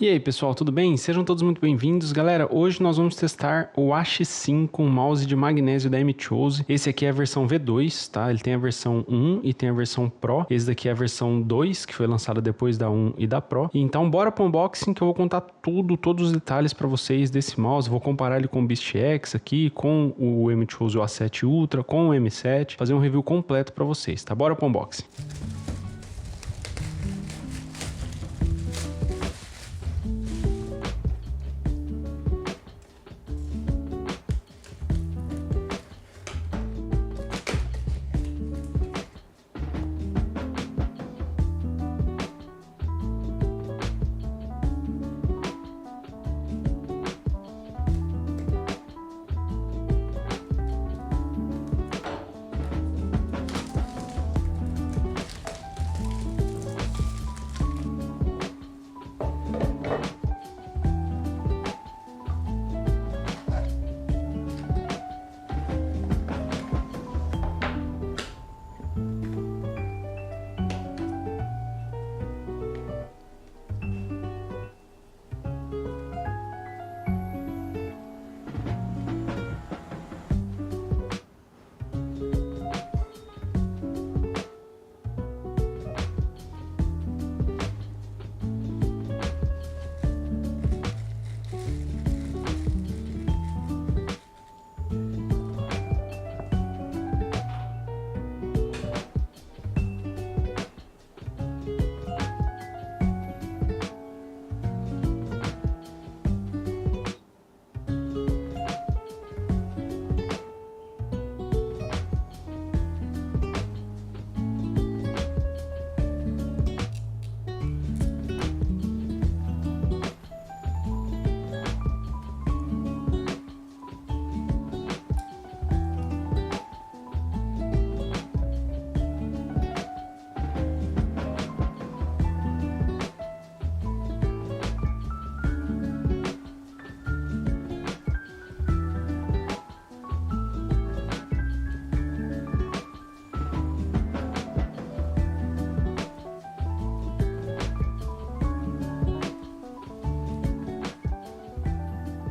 E aí pessoal, tudo bem? Sejam todos muito bem-vindos. Galera, hoje nós vamos testar o AX5, um mouse de magnésio da M-Chose. Esse aqui é a versão V2, tá? Ele tem a versão 1 e tem a versão Pro. Esse daqui é a versão 2, que foi lançada depois da 1 e da Pro. Então bora pro unboxing que eu vou contar todos os detalhes para vocês desse mouse. Vou comparar ele com o BeastX aqui, com o M-Chose o A7 Ultra, com o M7. Fazer um review completo para vocês, tá? Bora pro unboxing.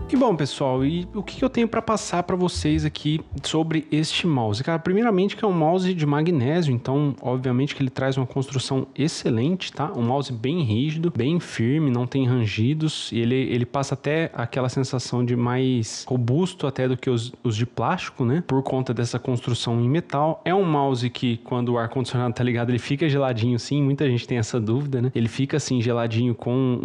Que bom, pessoal, e o que eu tenho para passar para vocês aqui sobre este mouse? Cara, primeiramente que é um mouse de magnésio, então obviamente que ele traz uma construção excelente, tá? Um mouse bem rígido, bem firme, não tem rangidos, e ele passa até aquela sensação de mais robusto até do que os de plástico, né? Por conta dessa construção em metal. É um mouse que quando o ar-condicionado tá ligado, ele fica geladinho sim, muita gente tem essa dúvida, né? Ele fica assim geladinho com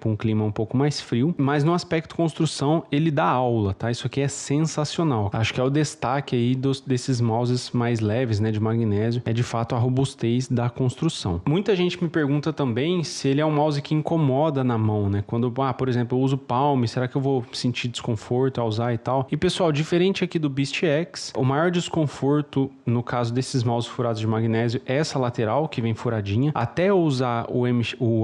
um clima um pouco mais frio, mas no aspecto construção ele dá aula, tá? Isso aqui é sensacional. Acho que é o destaque aí desses mouses mais leves, né, de magnésio, é de fato a robustez da construção. Muita gente me pergunta também se ele é um mouse que incomoda na mão, né? Quando, por exemplo, eu uso palm, será que eu vou sentir desconforto ao usar e tal? E pessoal, diferente aqui do BeastX, o maior desconforto no caso desses mouses furados de magnésio é essa lateral que vem furadinha. Até eu usar o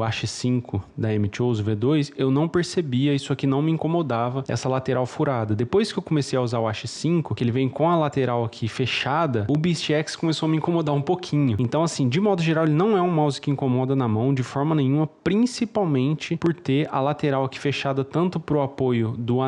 AX5 da M-Chose V2, eu não percebia, isso aqui não me incomodava, essa lateral furada. Depois que eu comecei a usar o AX5, que ele vem com a lateral aqui fechada, o BeastX começou a me incomodar um pouquinho. Então assim, de modo geral, ele não é um mouse que incomoda na mão de forma nenhuma, principalmente por ter a lateral aqui fechada tanto pro apoio do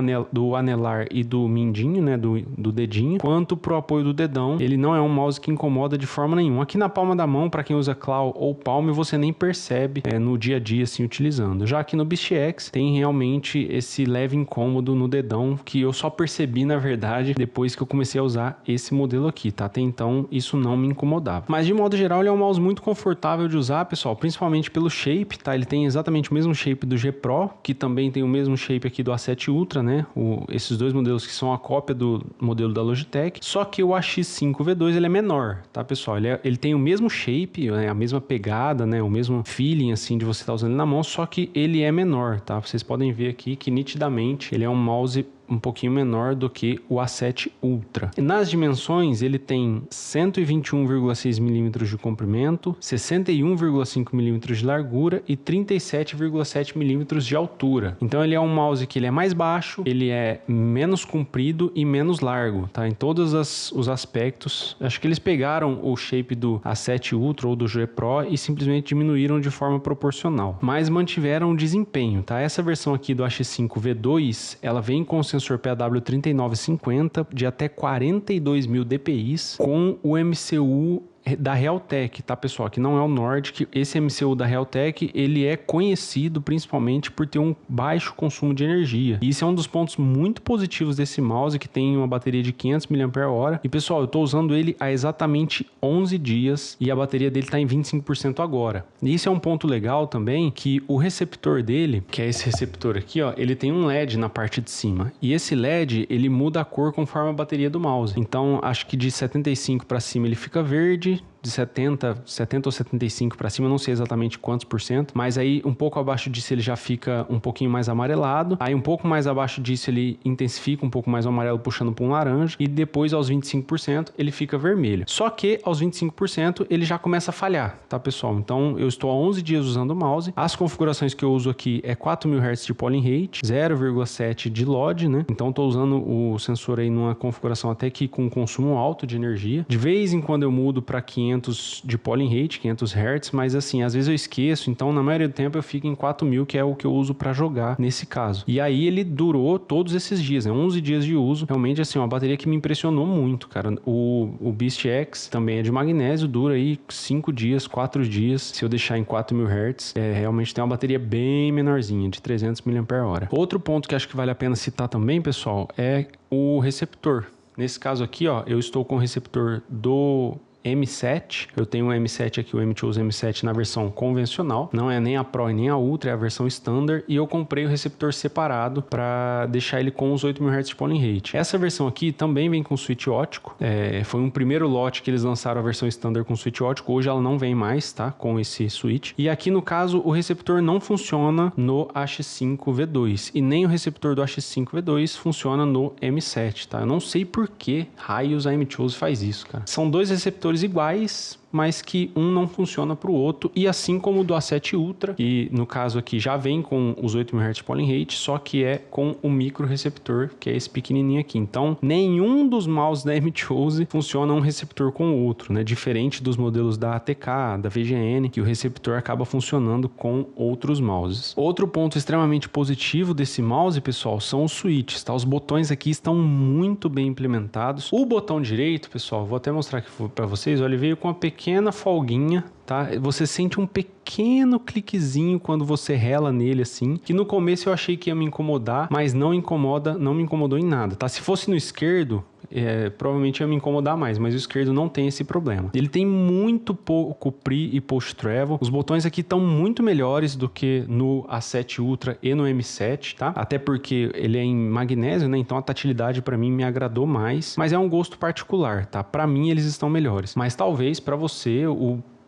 anelar e do mindinho, né, do dedinho, quanto pro apoio do dedão. Ele não é um mouse que incomoda de forma nenhuma. Aqui na palma da mão, para quem usa claw ou palm, você nem percebe no dia a dia assim utilizando. Já aqui no BeastX tem realmente esse leve incômodo no dedão que eu só percebi na verdade depois que eu comecei a usar esse modelo aqui, tá? Até então isso não me incomodava. Mas de modo geral ele é um mouse muito confortável de usar, pessoal, principalmente pelo shape, tá? Ele tem exatamente o mesmo shape do G Pro, que também tem o mesmo shape aqui do A7 Ultra, né? Esses dois modelos que são a cópia do modelo da Logitech, só que o AX5 V2 ele é menor, tá, pessoal? Ele tem o mesmo shape, né? A mesma pegada, né? O mesmo feeling assim de você estar usando ele na mão, só que ele é menor, tá? Vocês podem ver aqui que nitidamente ele é um mouse um pouquinho menor do que o A7 Ultra. E nas dimensões, ele tem 121,6 milímetros de comprimento, 61,5 milímetros de largura e 37,7 milímetros de altura. Então ele é um mouse que ele é mais baixo, ele é menos comprido e menos largo, tá? Em todos os aspectos. Acho que eles pegaram o shape do A7 Ultra ou do G Pro e simplesmente diminuíram de forma proporcional, mas mantiveram o desempenho, tá? Essa versão aqui do AX5 V2, ela vem com o sensor PAW3950 de até 42.000 dpi com o MCU da Realtek, tá, pessoal? Que não é o Nordic. Esse MCU da Realtek, ele é conhecido principalmente por ter um baixo consumo de energia. E isso é um dos pontos muito positivos desse mouse, que tem uma bateria de 500 mAh. E, pessoal, eu tô usando ele há exatamente 11 dias e a bateria dele tá em 25% agora. E isso é um ponto legal também, que o receptor dele, que é esse receptor aqui, ó, ele tem um LED na parte de cima. E esse LED, ele muda a cor conforme a bateria do mouse. Então, acho que de 75 para cima ele fica verde, de 70 ou 75 para cima, não sei exatamente quantos por cento, mas aí um pouco abaixo disso ele já fica um pouquinho mais amarelado, aí um pouco mais abaixo disso ele intensifica um pouco mais o amarelo puxando para um laranja, e depois aos 25% ele fica vermelho. Só que aos 25% ele já começa a falhar, tá, pessoal? Então eu estou há 11 dias usando o mouse, as configurações que eu uso aqui é 4.000 Hz de polling rate, 0,7 de LOD, né? Então estou usando o sensor aí numa configuração até que com consumo alto de energia. De vez em quando eu mudo para 500 de polling rate, 500 Hz, mas assim, às vezes eu esqueço, então na maioria do tempo eu fico em 4.000, que é o que eu uso para jogar nesse caso. E aí ele durou todos esses dias, né? 11 dias de uso, realmente assim, uma bateria que me impressionou muito, cara. O Beast X também é de magnésio, dura aí 5 dias, 4 dias, se eu deixar em 4.000 Hz, realmente tem uma bateria bem menorzinha, de 300 mAh. Outro ponto que acho que vale a pena citar também, pessoal, é o receptor. Nesse caso aqui, ó, eu estou com o receptor do M7, eu tenho o M7 aqui, o M-Chose M7 na versão convencional, não é nem a Pro e nem a Ultra, é a versão Standard, e eu comprei o receptor separado para deixar ele com os 8.000 Hz de polling rate. Essa versão aqui também vem com switch ótico, foi um primeiro lote que eles lançaram a versão Standard com switch ótico, hoje ela não vem mais, tá, com esse switch, e aqui no caso o receptor não funciona no AX5 V2, e nem o receptor do AX5 V2 funciona no M7, tá, eu não sei por que raios a M-Chose faz isso, cara. São dois receptores iguais, mas que um não funciona para o outro, e assim como o do A7 Ultra, e no caso aqui já vem com os 8.000 Hz polling rate, só que é com o micro receptor, que é esse pequenininho aqui. Então, nenhum dos mouses da M-Chose funciona um receptor com o outro, né? Diferente dos modelos da ATK, da VGN, que o receptor acaba funcionando com outros mouses. Outro ponto extremamente positivo desse mouse, pessoal, são os switches, tá? Os botões aqui estão muito bem implementados. O botão direito, pessoal, vou até mostrar aqui para vocês, olha, ele veio com uma pequena folguinha, tá? Você sente um pequeno cliquezinho quando você rela nele assim, que no começo eu achei que ia me incomodar, mas não incomoda, não me incomodou em nada, tá? Se fosse no esquerdo, provavelmente ia me incomodar mais, mas o esquerdo não tem esse problema. Ele tem muito pouco pre e post travel. Os botões aqui estão muito melhores do que no A7 Ultra e no M7, tá? Até porque ele é em magnésio, né? Então a tatilidade para mim me agradou mais, mas é um gosto particular, tá? Para mim eles estão melhores, mas talvez para você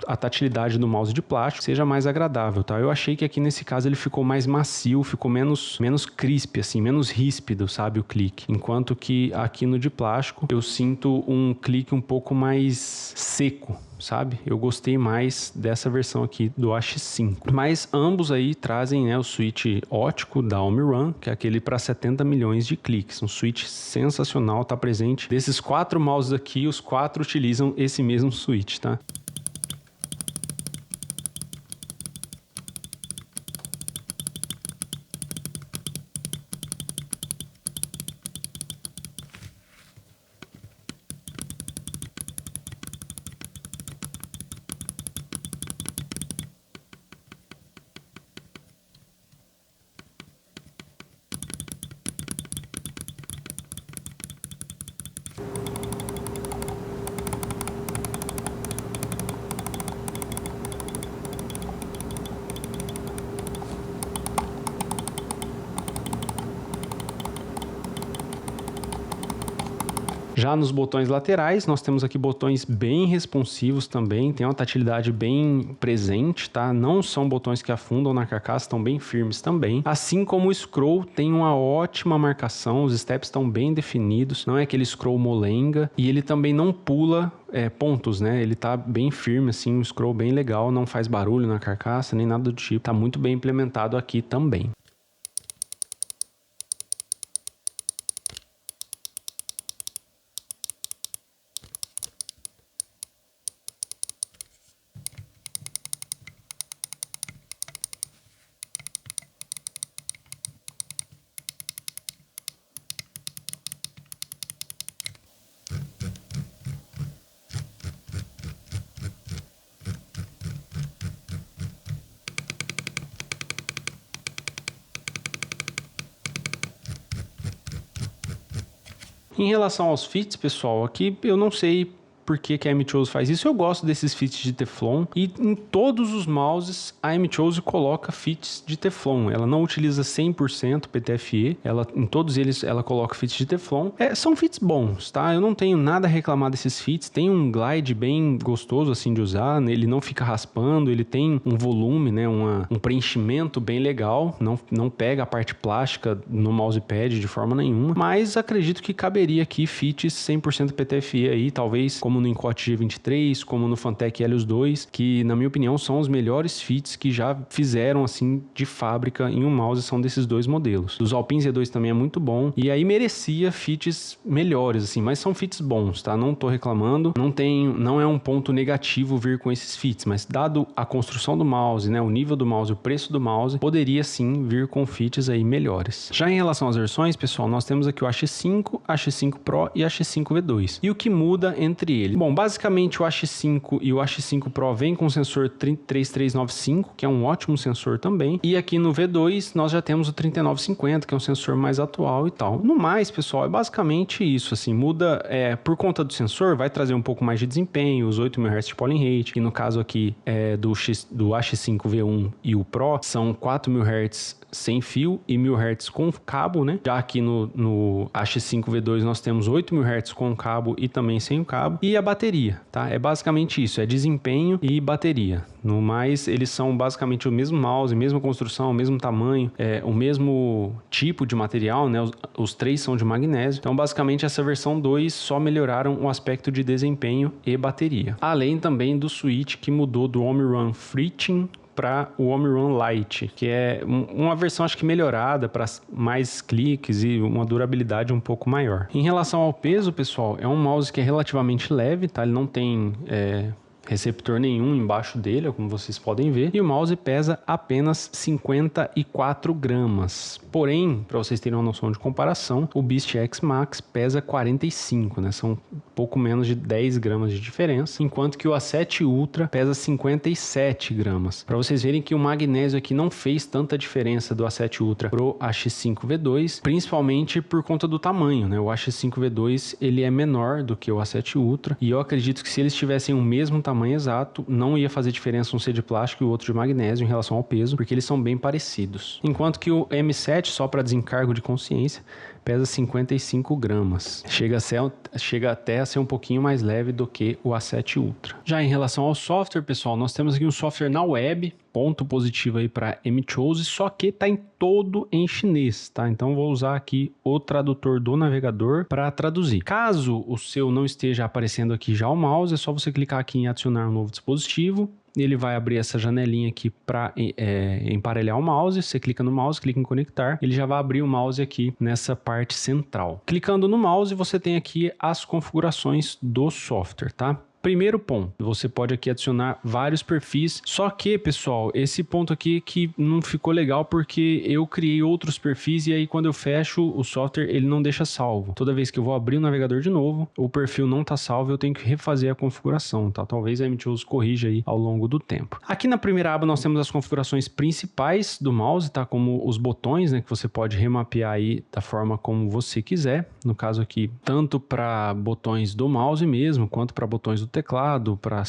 a tatilidade do mouse de plástico seja mais agradável, tá? Eu achei que aqui nesse caso ele ficou mais macio, ficou menos crisp, assim, menos ríspido, sabe, o clique. Enquanto que aqui no de plástico eu sinto um clique um pouco mais seco, sabe? Eu gostei mais dessa versão aqui do AX5. Mas ambos aí trazem, né, o switch ótico da OmniRun, que é aquele para 70 milhões de cliques. Um switch sensacional, tá presente. Desses 4 mouses aqui, os 4 utilizam esse mesmo switch, tá? Já nos botões laterais, nós temos aqui botões bem responsivos também, tem uma tatilidade bem presente, tá? Não são botões que afundam na carcaça, estão bem firmes também. Assim como o scroll tem uma ótima marcação, os steps estão bem definidos, não é aquele scroll molenga, e ele também não pula pontos, né? Ele tá bem firme, assim, um scroll bem legal, não faz barulho na carcaça, nem nada do tipo. Tá muito bem implementado aqui também. Em relação aos fits, pessoal, aqui eu não sei por que a M-Chose faz isso. Eu gosto desses fits de Teflon e em todos os mouses a M-Chose coloca fits de Teflon. Ela não utiliza 100% PTFE, em todos eles ela coloca fits de Teflon. São fits bons, tá? Eu não tenho nada a reclamar desses fits. Tem um glide bem gostoso assim de usar, né? Ele não fica raspando, ele tem um volume, né? Um preenchimento bem legal, não pega a parte plástica no mousepad de forma nenhuma, mas acredito que caberia aqui fits 100% PTFE aí, talvez como no Encot G23, como no Fantech Helios 2, que na minha opinião são os melhores fits que já fizeram assim de fábrica em um mouse, são desses dois modelos. Dos Alpine Z2 também é muito bom, e aí merecia fits melhores assim, mas são fits bons, tá? Não tô reclamando, não é um ponto negativo vir com esses fits, mas dado a construção do mouse, né, o nível do mouse, o preço do mouse, poderia sim vir com fits aí melhores. Já em relação às versões, pessoal, nós temos aqui o AX5, AX5 Pro e AX5 V2. E o que muda entre eles? Bom, basicamente o AX5 e o AX5 Pro vem com o sensor 3395, que é um ótimo sensor também. E aqui no V2 nós já temos o 3950, que é um sensor mais atual e tal. No mais, pessoal, é basicamente isso, assim, muda por conta do sensor, vai trazer um pouco mais de desempenho, os 8 MHz de polling rate, que no caso aqui do AX5 V1 e o Pro são 4 MHz sem fio e 1000 Hz com cabo, né? Já aqui no AX5 V2 nós temos 8 MHz com cabo e também sem o cabo. E a bateria, tá? É basicamente isso, é desempenho e bateria. No mais, eles são basicamente o mesmo mouse, mesma construção, o mesmo tamanho, o mesmo tipo de material, né? Os três são de magnésio. Então, basicamente, essa versão 2 só melhoraram o aspecto de desempenho e bateria. Além também do switch que mudou do OmniRun FreeTeam para o OmniRun Lite, que é uma versão acho que melhorada para mais cliques e uma durabilidade um pouco maior. Em relação ao peso, pessoal, é um mouse que é relativamente leve, tá? Ele não tem receptor nenhum embaixo dele, como vocês podem ver, e o mouse pesa apenas 54 gramas. Porém, para vocês terem uma noção de comparação, o Beast X Max pesa 45, né? São pouco menos de 10 gramas de diferença, enquanto que o A7 Ultra pesa 57 gramas. Para vocês verem que o magnésio aqui não fez tanta diferença do A7 Ultra pro AX5 V2, principalmente por conta do tamanho, né? O AX5 V2 ele é menor do que o A7 Ultra, e eu acredito que se eles tivessem o mesmo tamanho exato, não ia fazer diferença um ser de plástico e o outro de magnésio em relação ao peso, porque eles são bem parecidos. Enquanto que o M7, só para desencargo de consciência, pesa 55 gramas. Chega até a ser um pouquinho mais leve do que o A7 Ultra. Já em relação ao software, pessoal, nós temos aqui um software na web, ponto positivo aí para M-Chose, só que está todo em chinês, tá? Então vou usar aqui o tradutor do navegador para traduzir. Caso o seu não esteja aparecendo aqui já o mouse, é só você clicar aqui em adicionar um novo dispositivo. Ele vai abrir essa janelinha aqui para emparelhar o mouse. Você clica no mouse, clica em conectar, ele já vai abrir o mouse aqui nessa parte central. Clicando no mouse, você tem aqui as configurações do software, tá? Primeiro ponto, você pode aqui adicionar vários perfis, só que, pessoal, esse ponto aqui que não ficou legal porque eu criei outros perfis e aí quando eu fecho o software ele não deixa salvo. Toda vez que eu vou abrir o navegador de novo, o perfil não está salvo, eu tenho que refazer a configuração, tá? Talvez a M-Chose corrija aí ao longo do tempo. Aqui na primeira aba nós temos as configurações principais do mouse, tá? Como os botões, né? Que você pode remapear aí da forma como você quiser. No caso aqui, tanto para botões do mouse mesmo, quanto para botões do teclado, para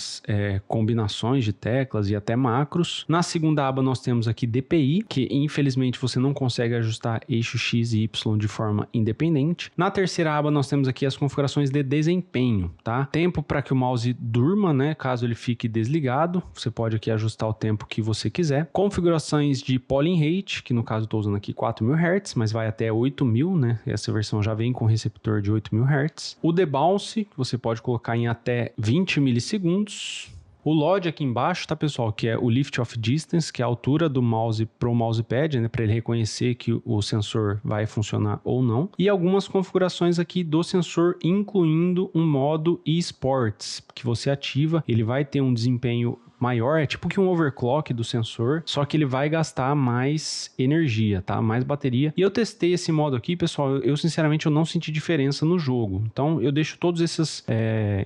combinações de teclas e até macros. Na segunda aba nós temos aqui DPI, que infelizmente você não consegue ajustar eixo X e Y de forma independente. Na terceira aba nós temos aqui as configurações de desempenho, tá? Tempo para que o mouse durma, né? Caso ele fique desligado, você pode aqui ajustar o tempo que você quiser. Configurações de polling rate, que no caso estou usando aqui 4000 Hz, mas vai até 8000, né? Essa versão já vem com receptor de 8000 Hz. O debounce, que você pode colocar em até 20 milissegundos. O LOD aqui embaixo, tá, pessoal? Que é o Lift Off Distance, que é a altura do mouse pro mousepad, né? Para ele reconhecer que o sensor vai funcionar ou não. E algumas configurações aqui do sensor, incluindo um modo eSports, que você ativa, ele vai ter um desempenho maior, é tipo que um overclock do sensor, só que ele vai gastar mais energia, tá? Mais bateria. E eu testei esse modo aqui, pessoal, eu sinceramente eu não senti diferença no jogo. Então eu deixo todas essas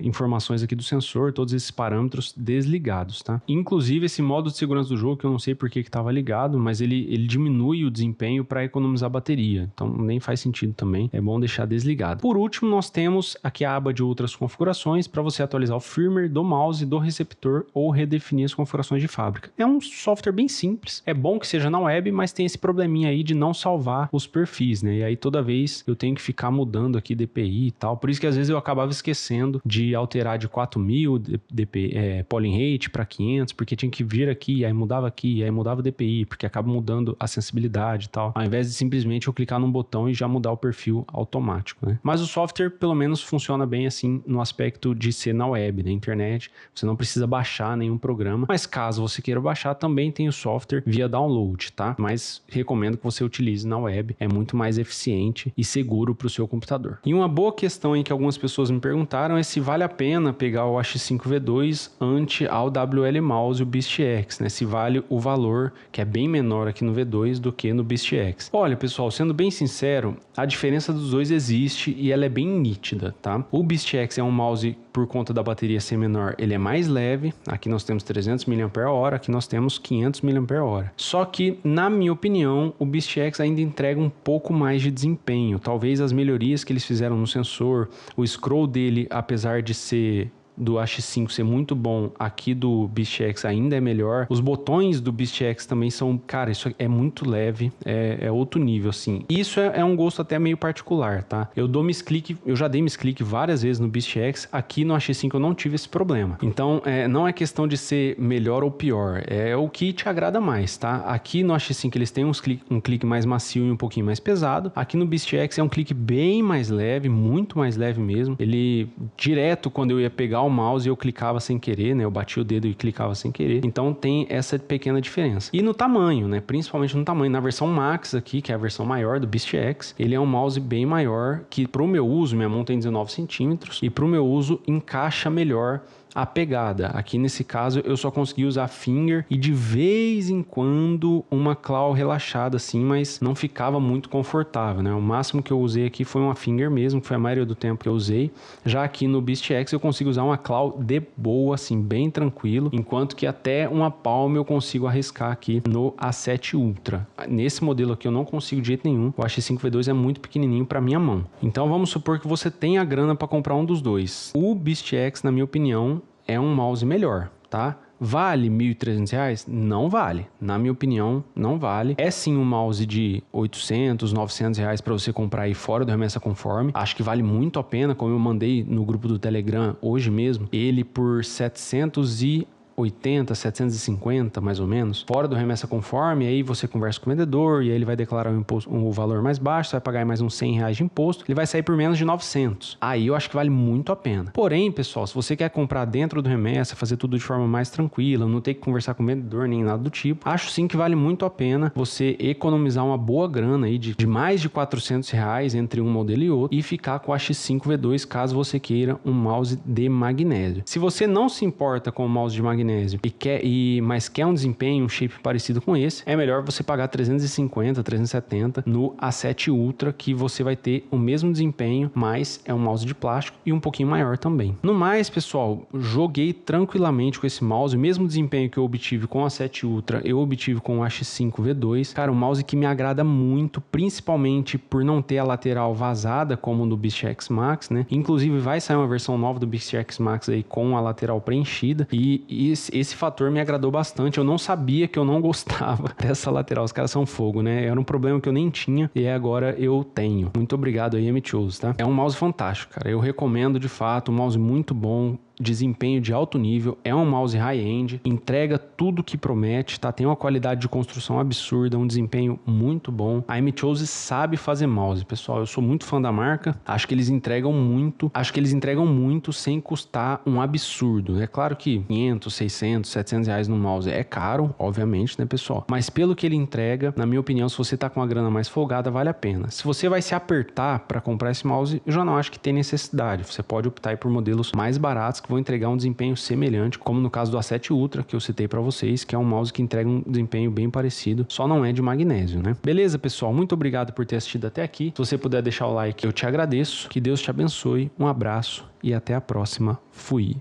informações aqui do sensor, todos esses parâmetros desligados, tá? Inclusive esse modo de segurança do jogo, que eu não sei por que estava ligado, mas ele diminui o desempenho para economizar bateria. Então nem faz sentido também, é bom deixar desligado. Por último, nós temos aqui a aba de outras configurações para você atualizar o firmware do mouse, do receptor ou redefinir as configurações de fábrica. É um software bem simples, é bom que seja na web, mas tem esse probleminha aí de não salvar os perfis, né? E aí toda vez eu tenho que ficar mudando aqui DPI e tal, por isso que às vezes eu acabava esquecendo de alterar de 4000 polling rate para 500, porque tinha que vir aqui, aí mudava o DPI, porque acaba mudando a sensibilidade e tal, ao invés de simplesmente eu clicar num botão e já mudar o perfil automático, né? Mas o software pelo menos funciona bem assim no aspecto de ser na web, na internet, você não precisa baixar nenhum programa, mas caso você queira baixar, também tem o software via download, tá? Mas recomendo que você utilize na web, é muito mais eficiente e seguro para o seu computador. E uma boa questão aí que algumas pessoas me perguntaram é se vale a pena pegar o H5V2 ante ao WL Mouse e o BeastX, né? Se vale o valor que é bem menor aqui no V2 do que no BeastX. Olha, pessoal, sendo bem sincero, a diferença dos dois existe e ela é bem nítida, tá? O BeastX é um mouse, por conta da bateria ser menor, ele é mais leve. Aqui nós temos 300 mAh, aqui nós temos 500 mAh. Só que, na minha opinião, o BeastX ainda entrega um pouco mais de desempenho. Talvez as melhorias que eles fizeram no sensor, o scroll dele, apesar de ser do H5 ser muito bom, aqui do BeastX ainda é melhor. Os botões do BeastX também são, cara, isso é muito leve, é outro nível, assim. Isso é um gosto até meio particular, tá? Eu já dei misclick várias vezes no BeastX, aqui no H5 eu não tive esse problema. Então, não é questão de ser melhor ou pior, é o que te agrada mais, tá? Aqui no H5 eles têm um clique mais macio e um pouquinho mais pesado. Aqui no BeastX é um clique bem mais leve, muito mais leve mesmo. Ele, direto, quando eu ia pegar o mouse, eu clicava sem querer, né? Eu batia o dedo e clicava sem querer. Então tem essa pequena diferença. E no tamanho, né? Principalmente no tamanho. Na versão Max aqui, que é a versão maior do BeastX, ele é um mouse bem maior, que pro meu uso, minha mão tem 19 centímetros, e pro meu uso encaixa melhor a pegada. Aqui nesse caso eu só consegui usar finger e de vez em quando uma claw relaxada assim, mas não ficava muito confortável, né? O máximo que eu usei aqui foi uma finger mesmo, que foi a maioria do tempo que eu usei. Já aqui no BeastX eu consigo usar uma claw de boa, assim, bem tranquilo, enquanto que até uma palm eu consigo arriscar aqui no A7 Ultra. Nesse modelo aqui eu não consigo de jeito nenhum. O H5V2 é muito pequenininho para minha mão. Então vamos supor que você tenha a grana para comprar um dos dois. O BeastX, na minha opinião, é um mouse melhor, tá? Vale R$ 1.300? Não vale. Na minha opinião, não vale. É sim um mouse de 800, 900 reais para você comprar aí fora do Remessa Conforme. Acho que vale muito a pena, como eu mandei no grupo do Telegram hoje mesmo. Ele por 780, 750 mais ou menos, fora do Remessa Conforme. Aí você conversa com o vendedor e aí ele vai declarar um valor mais baixo, você vai pagar mais uns 100 reais de imposto, ele vai sair por menos de 900. Aí eu acho que vale muito a pena. Porém, pessoal, se você quer comprar dentro do Remessa, fazer tudo de forma mais tranquila, não ter que conversar com o vendedor nem nada do tipo, acho sim que vale muito a pena você economizar uma boa grana aí de mais de 400 reais entre um modelo e outro e ficar com o H5V2 caso você queira um mouse de magnésio. Se você não se importa com o mouse de magnésio magnésio mas quer um desempenho, um shape parecido com esse, é melhor você pagar 350, 370 no A7 Ultra, que você vai ter o mesmo desempenho, mas é um mouse de plástico e um pouquinho maior também. No mais, pessoal, joguei tranquilamente com esse mouse, o mesmo desempenho que eu obtive com o A7 Ultra, eu obtive com o X5 V2. Cara, um mouse que me agrada muito, principalmente por não ter a lateral vazada, como no Beast X Max, né? Inclusive vai sair uma versão nova do Beast X Max aí com a lateral preenchida, e esse fator me agradou bastante. Eu não sabia que eu não gostava dessa lateral, os caras são fogo, né? Era um problema que eu nem tinha e agora eu tenho. Muito obrigado aí, M-Chose, tá? É um mouse fantástico, cara. Eu recomendo de fato, um mouse muito bom, desempenho de alto nível, é um mouse high-end, entrega tudo que promete, tá? Tem uma qualidade de construção absurda, um desempenho muito bom. A M-Chose sabe fazer mouse, pessoal. Eu sou muito fã da marca, acho que eles entregam muito sem custar um absurdo. É claro que 500, 600, 700 reais no mouse é caro, obviamente, né, pessoal? Mas pelo que ele entrega, na minha opinião, se você tá com uma grana mais folgada, vale a pena. Se você vai se apertar para comprar esse mouse, eu já não acho que tem necessidade. Você pode optar aí por modelos mais baratos que vão entregar um desempenho semelhante, como no caso do A7 Ultra, que eu citei para vocês, que é um mouse que entrega um desempenho bem parecido, só não é de magnésio, né? Beleza, pessoal? Muito obrigado por ter assistido até aqui. Se você puder deixar o like, eu te agradeço. Que Deus te abençoe. Um abraço e até a próxima. Fui!